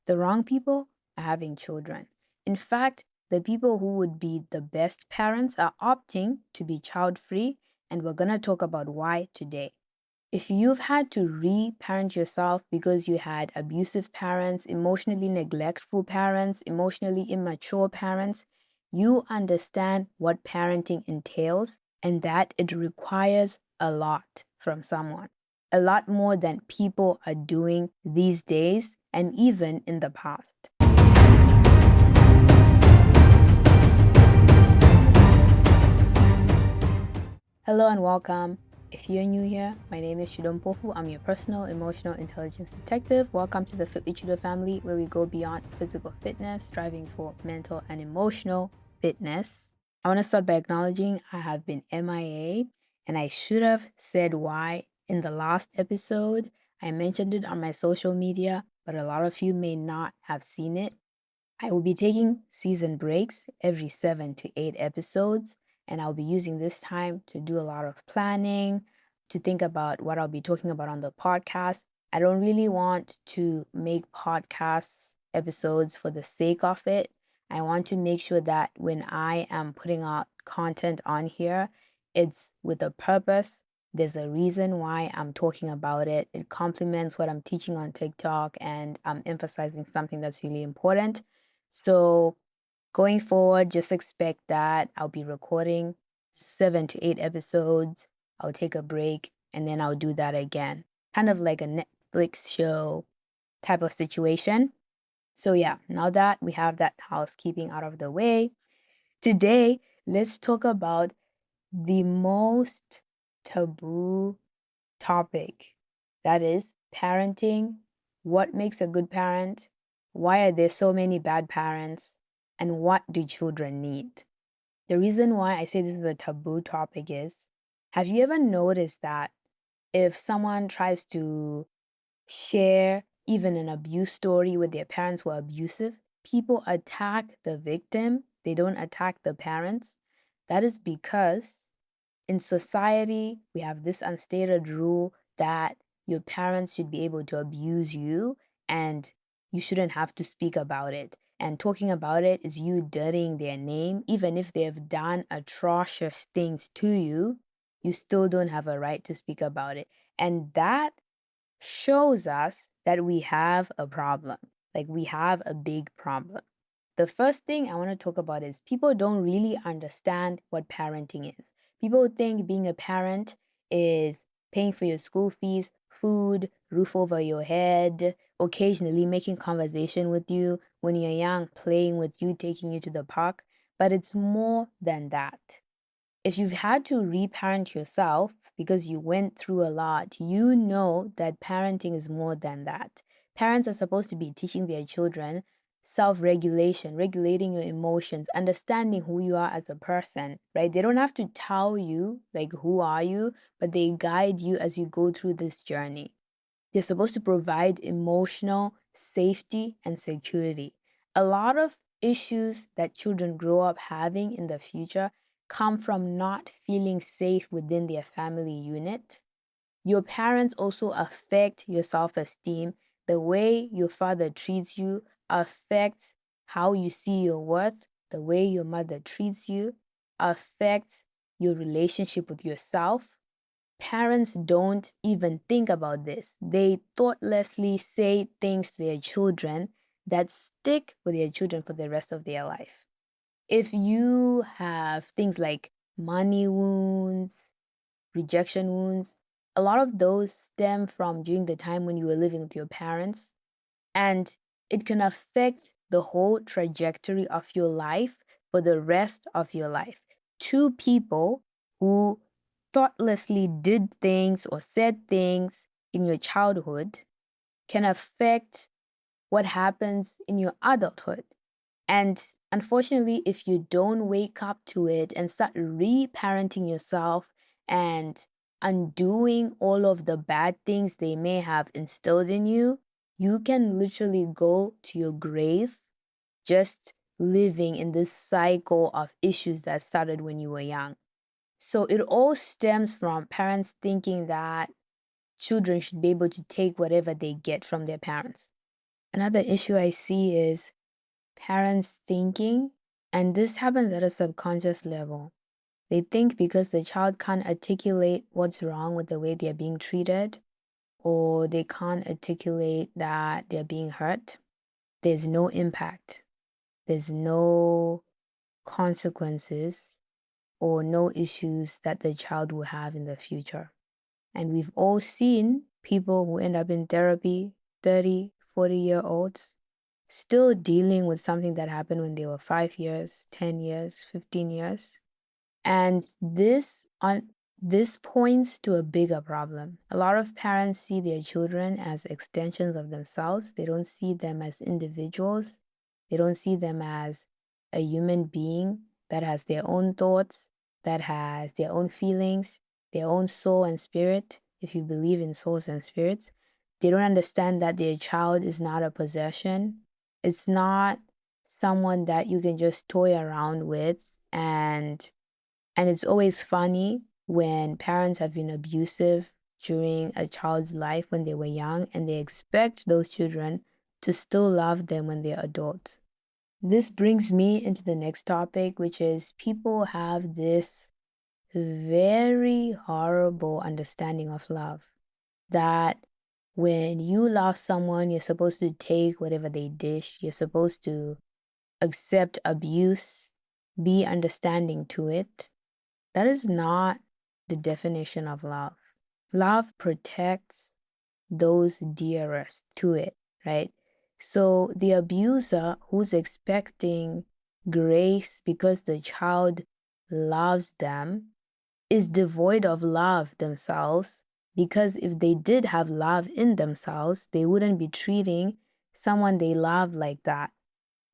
The wrong people are having children. In fact, the people who would be the best parents are opting to be child free, and we're going to talk about why today. If you've had to re-parent yourself because you had abusive parents, emotionally neglectful parents, emotionally immature parents, you understand what parenting entails and that it requires a lot from someone. A lot more than people are doing these days and even in the past. Hello and welcome. If you're new here, my name is Chidompofu. I'm your personal emotional intelligence detective. Welcome to the Fit with Chido family, where we go beyond physical fitness, striving for mental and emotional fitness. I want to start by acknowledging I have been MIA, and I should have said why in the last episode. I mentioned it on my social media, but a lot of you may not have seen it. I will be taking season breaks every 7 to 8 episodes, and I'll be using this time to do a lot of planning, to think about what I'll be talking about on the podcast. I don't really want to make podcast episodes for the sake of it. I want to make sure that when I am putting out content on here, it's with a purpose. There's a reason why I'm talking about it. It complements what I'm teaching on TikTok, and I'm emphasizing something that's really important. So going forward, just expect that I'll be recording 7 to 8 episodes. I'll take a break and then I'll do that again. Kind of like a Netflix show type of situation. So, yeah, now that we have that housekeeping out of the way, today let's talk about the most taboo topic, that is parenting. What makes a good parent? Why are there so many bad parents? And what do children need? The reason why I say this is a taboo topic is, have you ever noticed that if someone tries to share even an abuse story where their parents were abusive, people attack the victim, they don't attack the parents? That is because in society, we have this unstated rule that your parents should be able to abuse you and you shouldn't have to speak about it. And talking about it is you dirtying their name. Even if they have done atrocious things to you, you still don't have a right to speak about it. And that shows us that we have a problem. Like, we have a big problem. The first thing I want to talk about is people don't really understand what parenting is. People think being a parent is paying for your school fees, food, roof over your head, occasionally making conversation with you when you're young, playing with you, taking you to the park. But it's more than that. If you've had to reparent yourself because you went through a lot, you know that parenting is more than that. Parents are supposed to be teaching their children self-regulation, regulating your emotions, understanding who you are as a person, right? They don't have to tell you, like, who are you, but they guide you as you go through this journey. They're supposed to provide emotional safety and security. A lot of issues that children grow up having in the future come from not feeling safe within their family unit. Your parents also affect your self esteem. The way your father treats you affects how you see your worth. The way your mother treats you affects your relationship with yourself. Parents don't even think about this. They thoughtlessly say things to their children that stick with their children for the rest of their life. If you have things like money wounds, rejection wounds, a lot of those stem from during the time when you were living with your parents, and it can affect the whole trajectory of your life for the rest of your life. Two people who thoughtlessly did things or said things in your childhood can affect what happens in your adulthood. And unfortunately, if you don't wake up to it and start reparenting yourself and undoing all of the bad things they may have instilled in you, you can literally go to your grave just living in this cycle of issues that started when you were young. So it all stems from parents thinking that children should be able to take whatever they get from their parents. Another issue I see is parents thinking, and this happens at a subconscious level. They think because the child can't articulate what's wrong with the way they're being treated, or they can't articulate that they're being hurt, there's no impact, there's no consequences, or no issues that the child will have in the future. And we've all seen people who end up in therapy, 30, 40-year-olds, still dealing with something that happened when they were 5 years, 10 years, 15 years. And this points to a bigger problem. A lot of parents see their children as extensions of themselves. They don't see them as individuals. They don't see them as a human being that has their own thoughts, that has their own feelings, their own soul and spirit, if you believe in souls and spirits. They don't understand that their child is not a possession. It's not someone that you can just toy around with, and it's always funny when parents have been abusive during a child's life when they were young and they expect those children to still love them when they're adults. This brings me into the next topic, which is people have this very horrible understanding of love that when you love someone, you're supposed to take whatever they dish, you're supposed to accept abuse, be understanding to it. That is not the definition of love. Love protects those dearest to it, right? So the abuser who's expecting grace because the child loves them is devoid of love themselves, because if they did have love in themselves, they wouldn't be treating someone they love like that.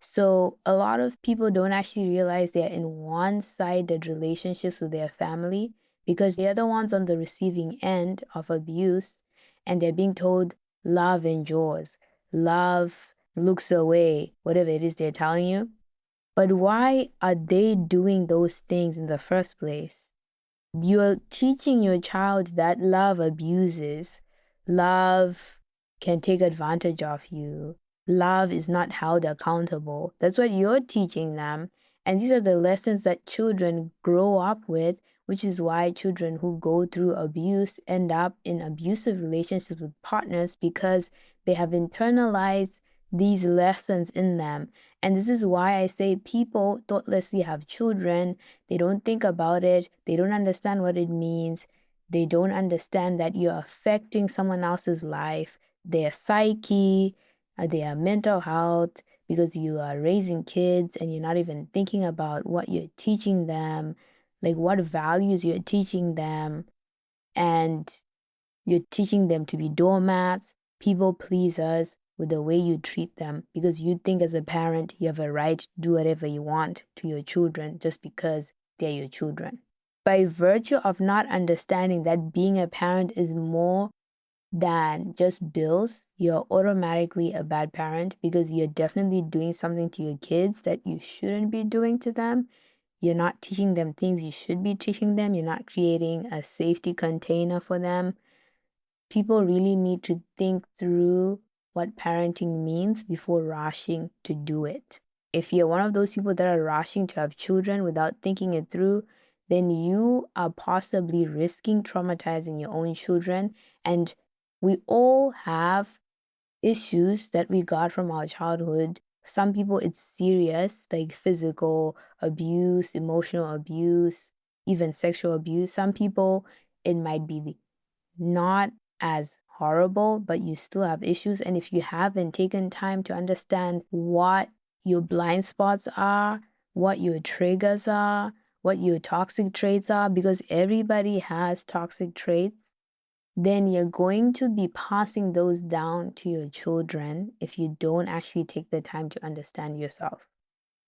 So a lot of people don't actually realize they're in one-sided relationships with their family because they're the ones on the receiving end of abuse, and they're being told love endures, love looks away, whatever it is they're telling you. But why are they doing those things in the first place? You're teaching your child that love abuses, love can take advantage of you, love is not held accountable. That's what you're teaching them. And these are the lessons that children grow up with, which is why children who go through abuse end up in abusive relationships with partners, because they have internalized these lessons in them. And this is why I say people thoughtlessly have children. They don't think about it. They don't understand what it means. They don't understand that you're affecting someone else's life, their psyche, their mental health, because you are raising kids and you're not even thinking about what you're teaching them, like what values you're teaching them. And you're teaching them to be doormats, people pleasers with the way you treat them, because you think as a parent you have a right to do whatever you want to your children just because they're your children. By virtue of not understanding that being a parent is more than just bills, you're automatically a bad parent, because you're definitely doing something to your kids that you shouldn't be doing to them. You're not teaching them things you should be teaching them. You're not creating a safety container for them. People really need to think through what parenting means before rushing to do it. If you're one of those people that are rushing to have children without thinking it through, then you are possibly risking traumatizing your own children. And we all have issues that we got from our childhood. Some people, it's serious, like physical abuse, emotional abuse, even sexual abuse. Some people, it might be not as horrible, but you still have issues. And if you haven't taken time to understand what your blind spots are, what your triggers are, what your toxic traits are, because everybody has toxic traits, then you're going to be passing those down to your children if you don't actually take the time to understand yourself.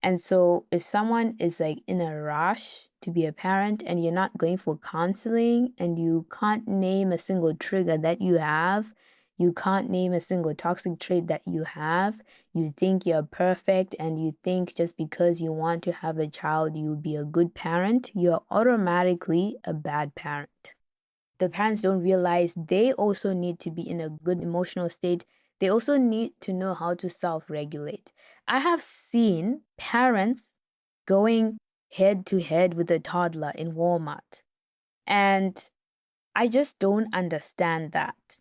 And so if someone is like in a rush to be a parent and you're not going for counseling and you can't name a single trigger that you have, you can't name a single toxic trait that you have, you think you're perfect and you think just because you want to have a child, you'll be a good parent, you're automatically a bad parent. The parents don't realize they also need to be in a good emotional state they also need to know how to self-regulate. I have seen parents going head to head with a toddler in Walmart, and I just don't understand that.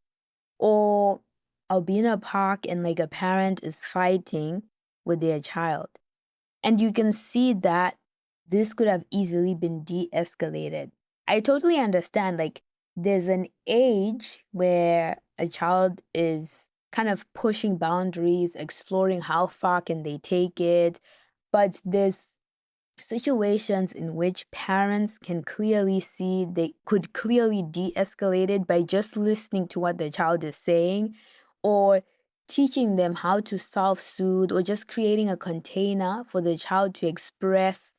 Or I'll be in a park and like a parent is fighting with their child. And you can see that this could have easily been de-escalated. I totally understand, like, there's an age where a child is kind of pushing boundaries, exploring how far can they take it, but there's situations in which parents can clearly see they could clearly de-escalate it by just listening to what the child is saying, or teaching them how to self-soothe, or just creating a container for the child to express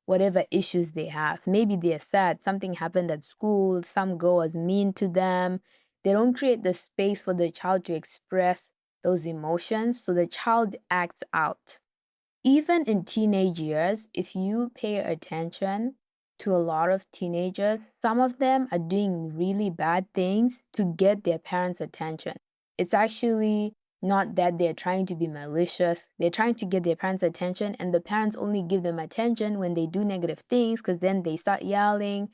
whatever issues they have. Maybe they're sad, something happened at school, some girl was mean to them. They don't create the space for the child to express those emotions, so the child acts out. Even in teenage years, if you pay attention to a lot of teenagers, some of them are doing really bad things to get their parents' attention. It's actually not that they're trying to be malicious, they're trying to get their parents' attention, and the parents only give them attention when they do negative things because then they start yelling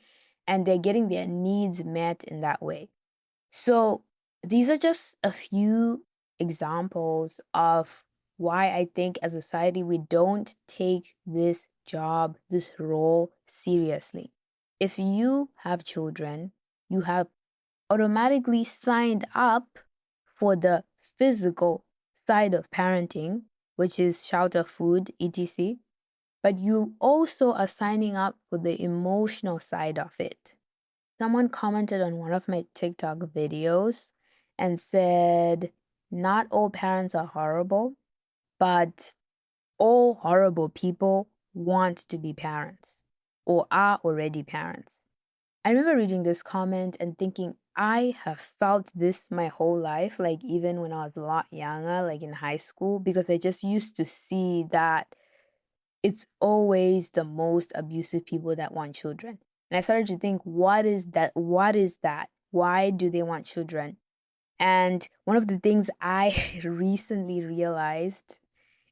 and they're getting their needs met in that way. So these are just a few examples of why I think as a society we don't take this job, this role seriously. If you have children, you have automatically signed up for the physical side of parenting, which is shelter, food, etc. But you also are signing up for the emotional side of it. Someone commented on one of my TikTok videos and said, not all parents are horrible, but all horrible people want to be parents or are already parents. I remember reading this comment and thinking, I have felt this my whole life, like even when I was a lot younger, like in high school, because I just used to see that it's always the most abusive people that want children. And I started to think, what is that? What is that? Why do they want children? And one of the things I recently realized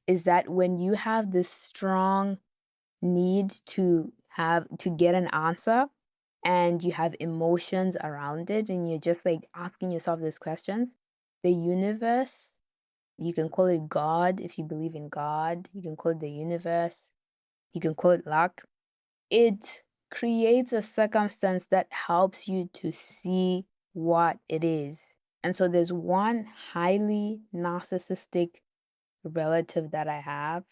is that when you have this strong need to get an answer, and you have emotions around it, and you're just like asking yourself these questions, the universe, you can call it God if you believe in God, you can call it the universe, you can call it luck. It creates a circumstance that helps you to see what it is. And so there's one highly narcissistic relative that I have.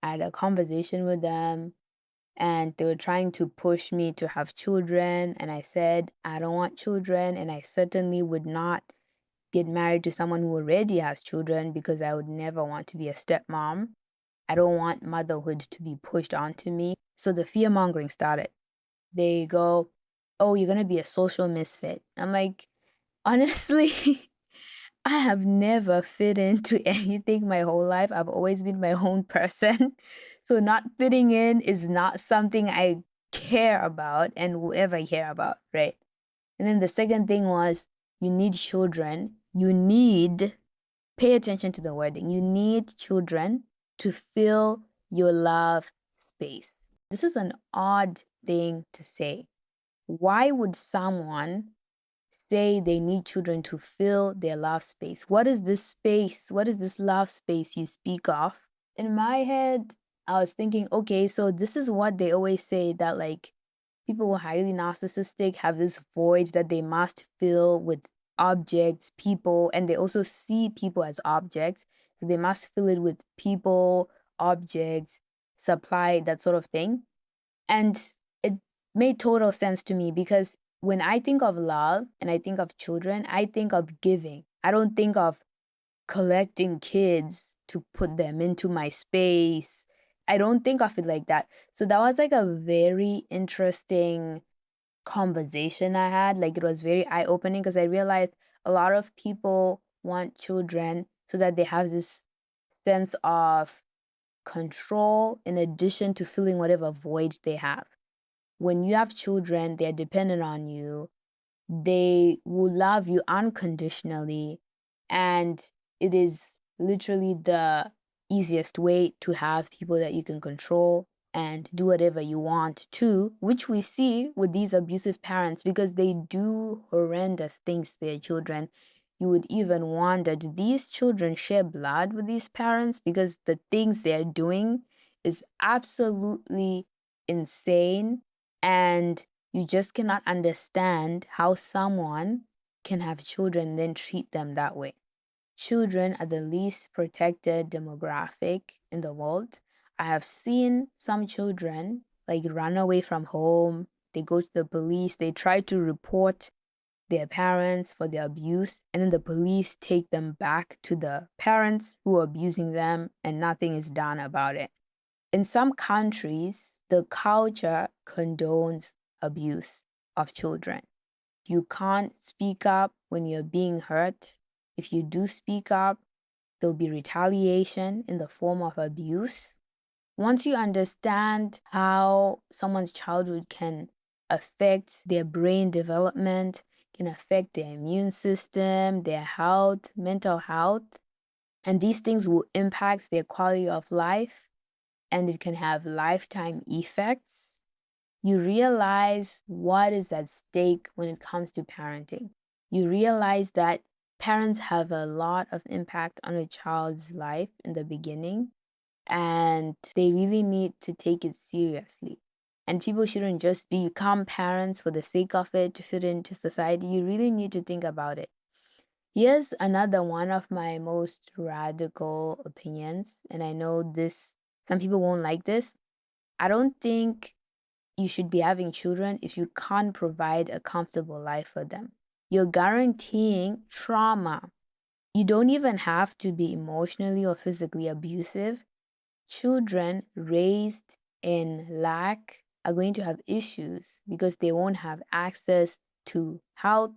I had a conversation with them and they were trying to push me to have children. And I said, I don't want children. And I certainly would not get married to someone who already has children because I would never want to be a stepmom. I don't want motherhood to be pushed onto me. So the fear mongering started. They go, oh, you're going to be a social misfit. I'm like, honestly, I have never fit into anything my whole life. I've always been my own person. So not fitting in is not something I care about and will ever care about, right? And then the second thing was, you need children. You need, pay attention to the wording. You need children to fill your love space. This is an odd thing to say. Why would someone say they need children to fill their love space? What is this space? What is this love space you speak of? In my head, I was thinking, okay, so this is what they always say, that like people who are highly narcissistic have this void that they must fill with objects, people, and they also see people as objects. So they must fill it with people, objects, supply, that sort of thing. And it made total sense to me because when I think of love and I think of children, I think of giving. I don't think of collecting kids to put them into my space. I don't think of it like that. So that was like a very interesting conversation I had. Like it was very eye-opening because I realized a lot of people want children so that they have this sense of control in addition to filling whatever void they have. When you have children, they're dependent on you. They will love you unconditionally. And it is literally the easiest way to have people that you can control and do whatever you want to, which we see with these abusive parents because they do horrendous things to their children. You would even wonder, do these children share blood with these parents? Because the things they're doing is absolutely insane. And you just cannot understand how someone can have children and then treat them that way. Children are the least protected demographic in the world. I have seen some children like run away from home. They go to the police, they try to report their parents for their abuse, and then the police take them back to the parents who are abusing them, and nothing is done about it. In some countries, the culture condones abuse of children. You can't speak up when you're being hurt. If you do speak up, there'll be retaliation in the form of abuse. Once you understand how someone's childhood can affect their brain development, can affect their immune system, their health, mental health, and these things will impact their quality of life, and it can have lifetime effects, you realize what is at stake when it comes to parenting. You realize that parents have a lot of impact on a child's life in the beginning, and they really need to take it seriously. And people shouldn't just become parents for the sake of it to fit into society. You really need to think about it. Here's another one of my most radical opinions, and I know this, some people won't like this. I don't think you should be having children if you can't provide a comfortable life for them. You're guaranteeing trauma. You don't even have to be emotionally or physically abusive. Children raised in lack are going to have issues because they won't have access to health,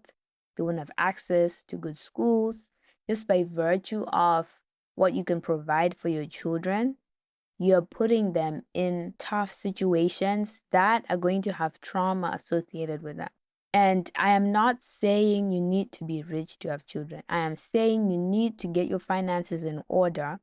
they won't have access to good schools. Just by virtue of what you can provide for your children, you're putting them in tough situations that are going to have trauma associated with them. And I am not saying you need to be rich to have children. I am saying you need to get your finances in order.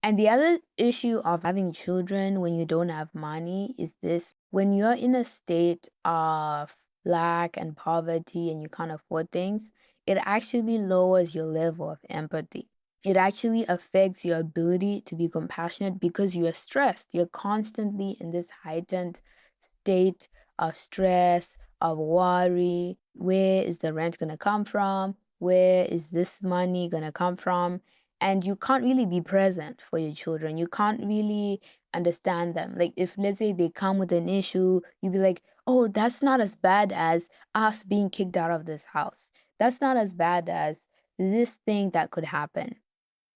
And the other issue of having children when you don't have money is this: when you're in a state of lack and poverty and you can't afford things, it actually lowers your level of empathy. It actually affects your ability to be compassionate because you are stressed. You're constantly in this heightened state of stress, of worry. Where is the rent going to come from? Where is this money going to come from? And you can't really be present for your children. You can't really understand them. Like, if let's say they come with an issue, you'd be like, oh, that's not as bad as us being kicked out of this house. That's not as bad as this thing that could happen.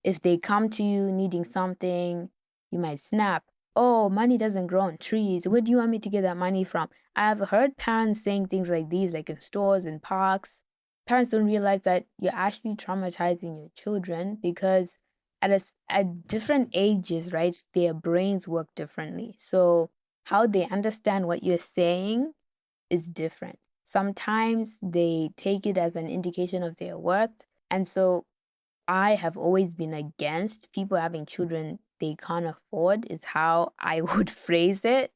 If they come to you needing something, you might snap. Oh, money doesn't grow on trees. Where do you want me to get that money from? I've heard parents saying things like these, like in stores and parks. Parents don't realize that you're actually traumatizing your children because at different ages, right, their brains work differently. So how they understand what you're saying is different. Sometimes they take it as an indication of their worth. And so I have always been against people having children they can't afford, is how I would phrase it.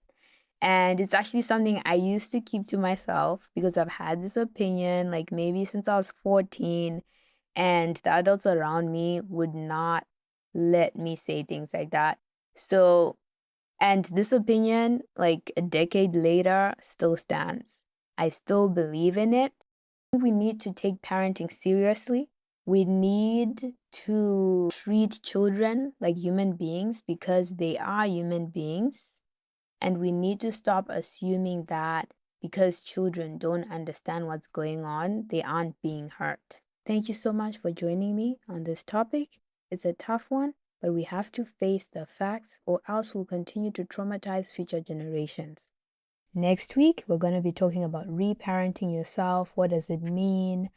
And it's actually something I used to keep to myself because I've had this opinion, like maybe since I was 14, and the adults around me would not let me say things like that. So, and this opinion, like a decade later, still stands. I still believe in it. We need to take parenting seriously. We need to treat children like human beings because they are human beings. And we need to stop assuming that because children don't understand what's going on, they aren't being hurt. Thank you so much for joining me on this topic. It's a tough one, but we have to face the facts or else we'll continue to traumatize future generations. Next week, we're going to be talking about reparenting yourself. What does it mean?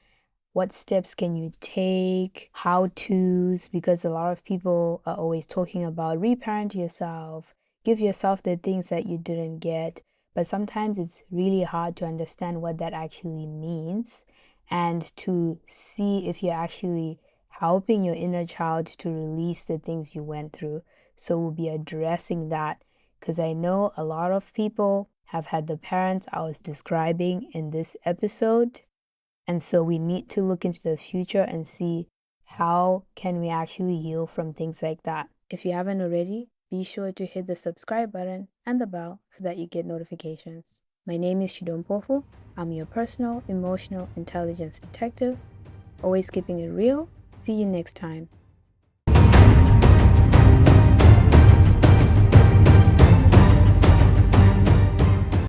What steps can you take? How to's, because a lot of people are always talking about reparent yourself, give yourself the things that you didn't get. But sometimes it's really hard to understand what that actually means and to see if you're actually helping your inner child to release the things you went through. So we'll be addressing that because I know a lot of people have had the parents I was describing in this episode. And so we need to look into the future and see how can we actually heal from things like that. If you haven't already, be sure to hit the subscribe button and the bell so that you get notifications. My name is Shidon. I'm your personal emotional intelligence detective, always keeping it real. See you next time.